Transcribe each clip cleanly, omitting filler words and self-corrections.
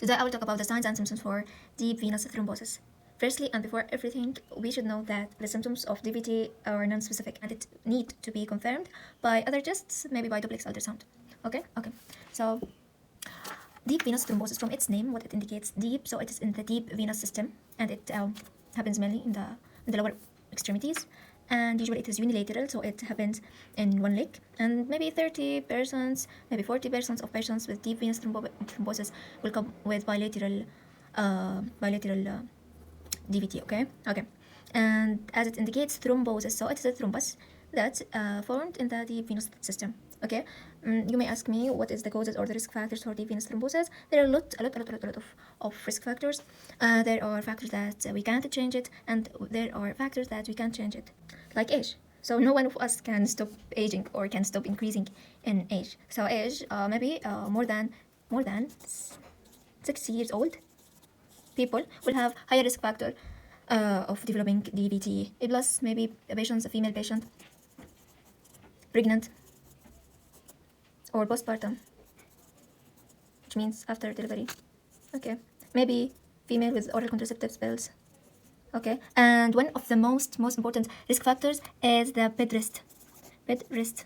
Today I will talk about the signs and symptoms for deep venous thrombosis. Firstly, and before everything, we should know that the symptoms of DVT are non-specific and it need to be confirmed by other tests, maybe by duplex ultrasound. Okay. So, deep venous thrombosis, from its name, what it indicates, deep. So it is in the deep venous system, and it happens mainly in the lower extremities. And usually it is unilateral, so it happens in one leg. And maybe 30%, maybe 40% of patients with deep venous thrombosis will come with bilateral DVT. Okay. And as it indicates, thrombosis, so it is a thrombus that formed in the deep venous system. Okay. You may ask me what is the causes or the risk factors for deep venous thrombosis. There are a lot of risk factors. There are factors that we can't change it, and there are factors that we can change it, like age. So no one of us can stop aging or can stop increasing in age. So age, maybe more than 60 years old people will have higher risk factor of developing DVT. Plus, maybe a female patient, pregnant, or postpartum, which means after delivery. Okay, maybe female with oral contraceptive pills. Okay, and one of the most important risk factors is the bed rest.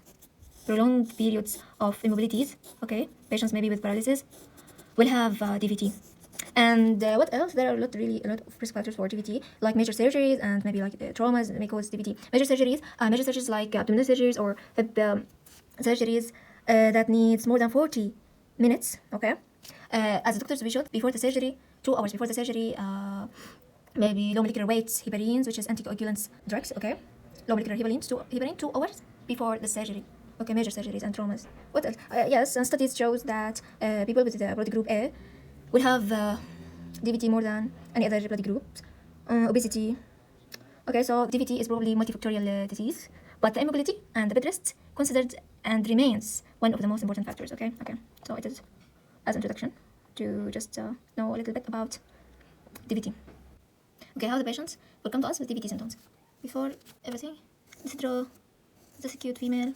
Prolonged periods of immobilities. Okay, patients maybe with paralysis will have DVT. And what else? There are a lot of risk factors for DVT, like major surgeries and maybe like traumas may cause DVT. Major surgeries like abdominal surgeries or hip surgeries that needs more than 40 minutes. Okay, as doctors we should, before the surgery, 2 hours before the surgery, maybe low molecular weights heparines, which is anticoagulants drugs. Okay, low molecular heparin 2 hours before the surgery. Okay, major surgeries and traumas. What else? Yes, and studies shows that people with the blood group A will have DVT more than any other blood group. Obesity. Okay, so DVT is probably multifactorial disease, but the immobility and the bed rest considered and remains one of the most important factors. Okay. So it is as introduction to just know a little bit about DVT. Okay, how the patients will come to us with DVT symptoms. Before everything, let's draw this cute female.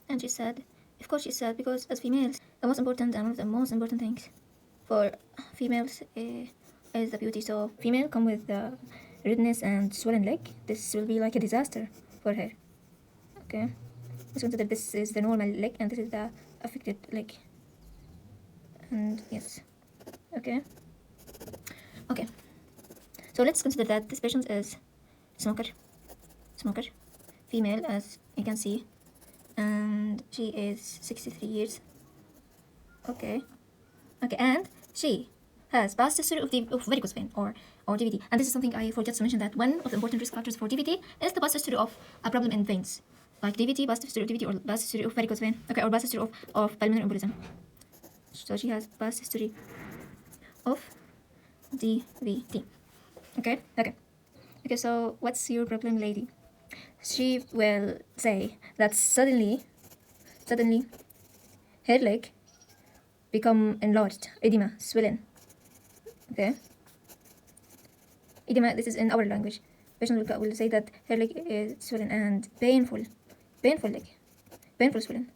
And she's sad. Of course she's sad, because as females, the most important and one of the most important things for females is the beauty. So female come with redness and swollen leg. This will be like a disaster for her. Okay, let's consider this is the normal leg and this is the affected leg. And yes, okay. So let's consider that this patient is smoker, female, as you can see, and she is 63 years. Okay, and she has past history of varicose vein or DVT. And this is something I forgot to mention, that one of the important risk factors for DVT is the past history of a problem in veins, like DVT, past history of DVT, or past history of varicose vein. Okay, or past history of pulmonary embolism. So she has past history of DVT. Okay. So what's your problem, lady? She will say that suddenly her leg become enlarged, edema, swollen. Okay, edema, this is in our language. Patient will say that her leg is swollen and painful leg, painful swollen.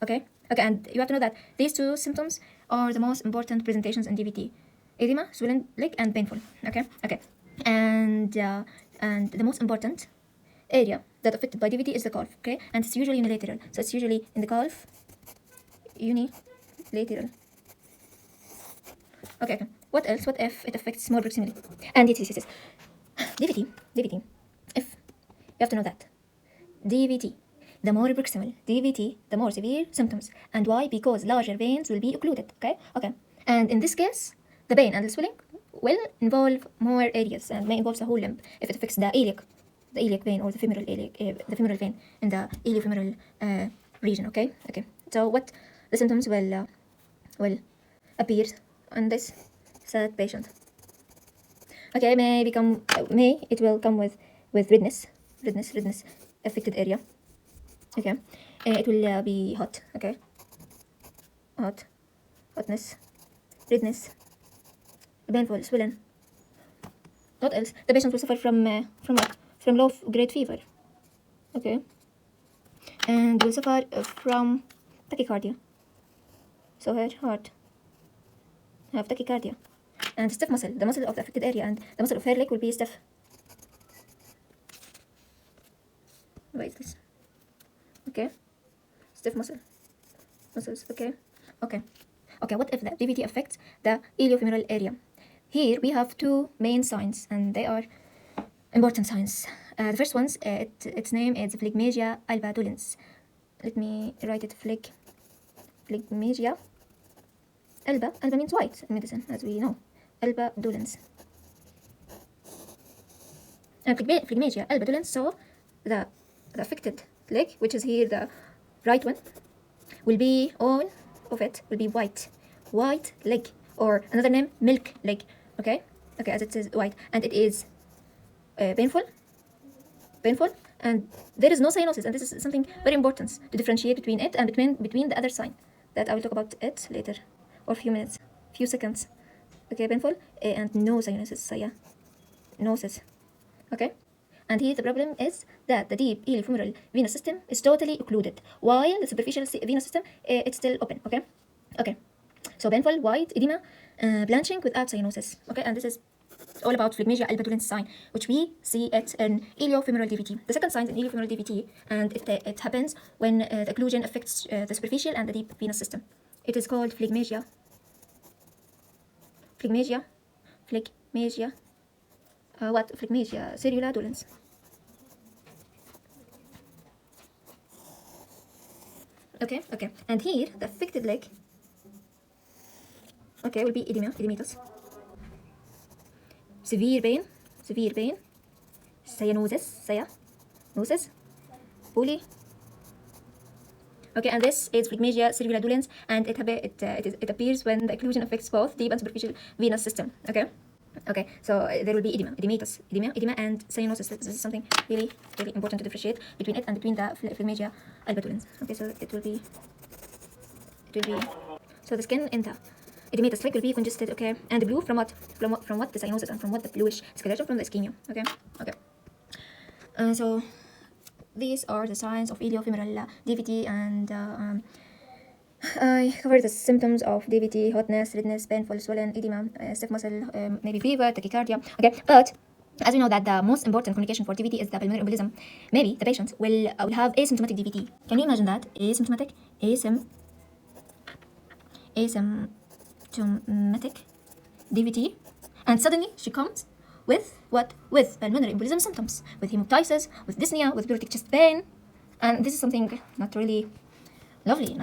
Okay, and you have to know that these two symptoms are the most important presentations in DVT: edema, swollen leg, and painful. Okay, and the most important area that affected by DVT is the calf. Okay, and it's usually unilateral, so it's usually in the calf, unilateral. Okay. What else? What if it affects more proximally? And yes. DVT. If you have to know that DVT, the more proximal DVT, the more severe symptoms. And why? Because larger veins will be occluded. Okay. And in this case, the pain and the swelling will involve more areas and may involve the whole limb if it affects the iliac vein or the femoral vein in the iliofemoral region. Okay. So what the symptoms will appear on this sad patient? Okay, it will come with redness, affected area. Okay, it will be hot. Okay, hotness, redness, painful, swollen. What else? The patient will suffer from low grade fever. Okay, and will suffer from tachycardia. So her heart have tachycardia. And stiff muscle, the muscle of the affected area, and the muscle of her leg will be stiff. What is this? Okay, stiff muscles. Okay. What if the DVT affects the iliofemoral area? Here we have two main signs, and they are important signs. The first one, its name is phlegmasia albadulens. Let me write it. Phlegmasia. Alba means white in medicine, as we know. Albadulens. And phlegmasia albadulens. So the affected leg, which is here the right one, will be all of it will be white leg, or another name milk leg. Okay, as it says white, and it is painful, and there is no cyanosis, and this is something very important to differentiate between it and between the other sign that I will talk about it later, or few seconds. Okay, painful and no cyanosis, cyanosis. Okay. And here the problem is that the deep iliofemoral venous system is totally occluded, while the superficial venous system it's still open. Okay. So painful, white, edema, blanching without cyanosis. Okay, and this is all about phlegmasia albadulens sign, which we see it in iliofemoral DVT. The second sign in iliofemoral DVT, and it happens when the occlusion affects the superficial and the deep venous system. It is called phlegmasia. Phlegmasia ceruladulens. Okay. And here the affected leg, will be edematous. Severe pain, cyanosis, poly. Okay, and this is phlegmasia ceruladulens, and it appears when the occlusion affects both deep and superficial venous system. Okay, so there will be edema, and cyanosis. This is something really, really important to differentiate between it and between the phlegmasia albadulens. Okay, so it will be. So the skin in the edematous leg will be congested. Okay, and blue from what? From what the cyanosis, and from what the bluish sclerosis from the ischemia. Okay. So these are the signs of iliofemoral DVT, and I covered the symptoms of DVT: hotness, redness, painful, swollen, edema, stiff muscle, maybe fever, tachycardia. Okay, but as we know that the most important complication for DVT is the pulmonary embolism, maybe the patient will have asymptomatic DVT. Can you imagine that? Asymptomatic DVT, and suddenly she comes with what? With pulmonary embolism symptoms, with hemoptysis, with dyspnea, with pleuritic chest pain, and this is something not really lovely,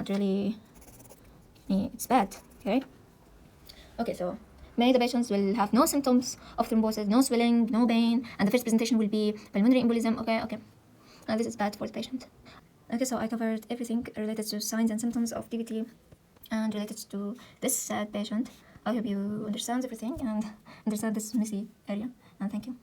it's bad. Okay, so many of the patients will have no symptoms of thrombosis, no swelling, no pain, and the first presentation will be pulmonary embolism. Okay, and this is bad for the patient. Okay, so I covered everything related to signs and symptoms of DVT and related to this sad patient. I hope you understand everything and understand this messy area, and thank you.